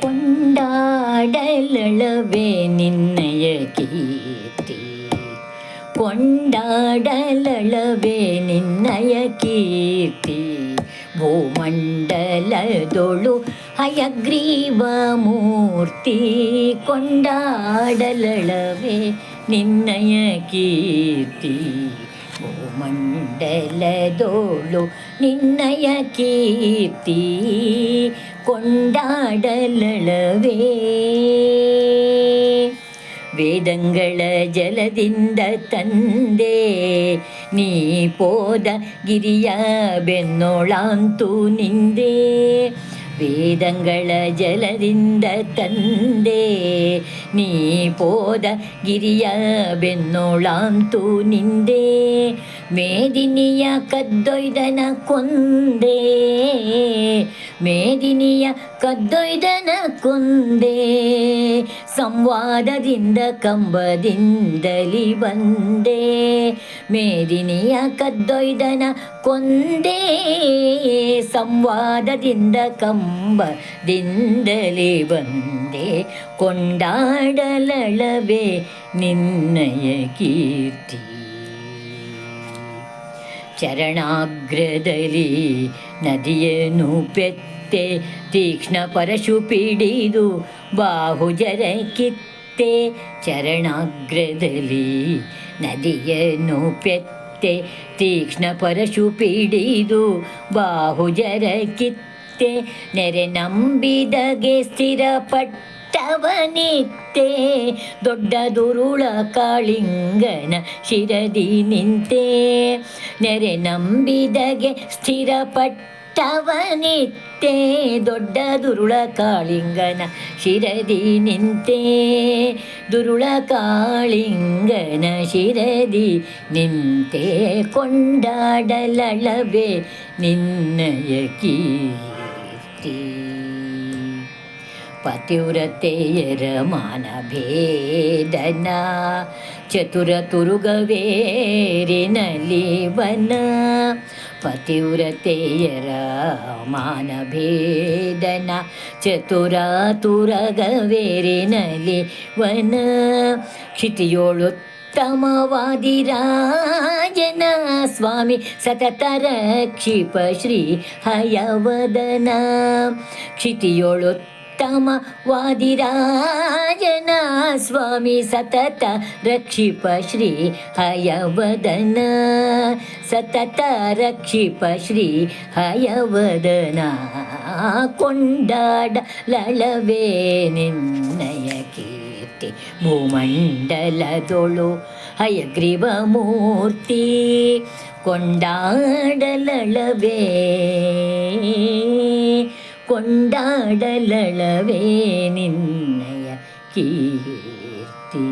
ಕೊಂಡಾಡಲಳವೇ ನಿನ್ನಯ ಕೀರ್ತಿ, ಕೊಂಡಾಡಲಳವೇ ನಿನ್ನಯ ಕೀರ್ತಿ. ಭೂಮಂಡಲದೊಳು ಹಯಗ್ರೀವ ಮೂರ್ತಿ, ಕೊಂಡಾಡಲಳವೇ ನಿನ್ನಯ ಕೀರ್ತಿ. ಭೂಮಂಡಲದೋಳು ನಿನ್ನಯ ಕೀರ್ತಿ, ಕೊಂಡಾಡಲಳವೇ. ವೇದಂಗಳ ಜಲದಿಂದ ತಂದೆ ನೀ ಪೋದ ಗಿರಿಯ ಬೆನ್ನೋಳಾಂತು ನಿಂದೆ. ವೇದಂಗಳ ಜಲದಿಂದ ತಂದೆ ನೀ ಪೋದ ಗಿರಿಯ ಬೆನ್ನೋಳಾಂತು ನಿಂದೆ. ಮೇದಿನಿಯ ಕದ್ದೊಯ್ದನ ಕೊಂದೆ, ಮೇದಿನಿಯ ಕದ್ದೊಯ್ದನ ಕೊಂದೆ. ಸಂವಾದದಿಂದ ಕಂಬದಿಂದಲಿ ಬಂದೆ, ಮೇದಿನಿಯ ಕದ್ದೊಯ್ದನ ಕೊಂದೆ. ಸಂವಾದದಿಂದ ಕಂಬದಿಂದಲೇ ಬಂದೆ, ಕೊಂಡಾಡಲಳವೇ ನಿನ್ನಯ ಕೀರ್ತಿ. ಚರಣಾಗ್ರದಲ್ಲಿ ನದಿಯನ್ನು ಪೆತ್ತೆ, ತೀಕ್ಷ್ಣ ಪರಶು ಪಿಡಿದು ಬಾಹುಜರ ಕಿತ್ತೆ. ಚರಣಾಗ್ರದಲ್ಲಿ ನದಿಯನ್ನು ಪೆತ್ತೆ, ತೀಕ್ಷ್ಣ ಪರಶು ಪಿಡಿದು ಬಾಹುಜರ ಕಿತ್ತೆ. ನೆರೆ ನಂಬಿದಗೆ ಸ್ಥಿರಪಟ್ಟವನಿತ್ತೆ, ದೊಡ್ಡ ದುರುಳ ಕಾಳಿಂಗನ ಶಿರದಿ ನಿಂತೆ. ನೆರೆ ನಂಬಿದಗೆ ಸ್ಥಿರಪಟ್ಟವನಿತ್ತೆ, ದೊಡ್ಡ ದುರುಳ ಕಾಳಿಂಗನ ಶಿರದಿ ನಿಂತೆ. ದುರುಳ ಕಾಳಿಂಗನ ಶಿರದಿ ನಿಂತೆ, ಕೊಂಡಾಡಲಳವೇ ನಿನ್ನಯ ಕೀರ್ತಿ. ಪತಿವ್ರತೆಯರ ಮಾನಭೇದನ, ಚತುರ ತುರುಗವೇರಿನಲಿ ವನ. ಪತಿವ್ರತೆಯರ ಮಾನಭೇದನ, ಚತುರ ತುರಗವೇರಿನಲಿ ವನ. ಕ್ಷಿತಿಯೋಳುತ್ತಮವಾದಿರಾಜನ ಸ್ವಾಮಿ ಸತತ ರಕ್ಷಿಪ ಶ್ರೀ ಹಯವದನ. ಕ್ಷಿತಿಯೋಳು ವಾದಿರಾಜನ ಸ್ವಾಮಿ ಸತತ ರಕ್ಷಿಪ ಶ್ರೀ ಹಯವದನ. ಸತತ ರಕ್ಷಿಪ ಶ್ರೀ ಹಯವದನ, ಕೊಂಡಾಡಲಳವೇ ನಿನ್ನಯ ಕೀರ್ತಿ. ಭೂಮಂಡಲದೊಳು ಹಯಗ್ರೀವ ಮೂರ್ತಿ, ಕೊಂಡಾಡಲಳವೇ ಕೊಂಡಾಡಲಳವೇ ನಿನ್ನಯ ಕೀರ್ತಿ.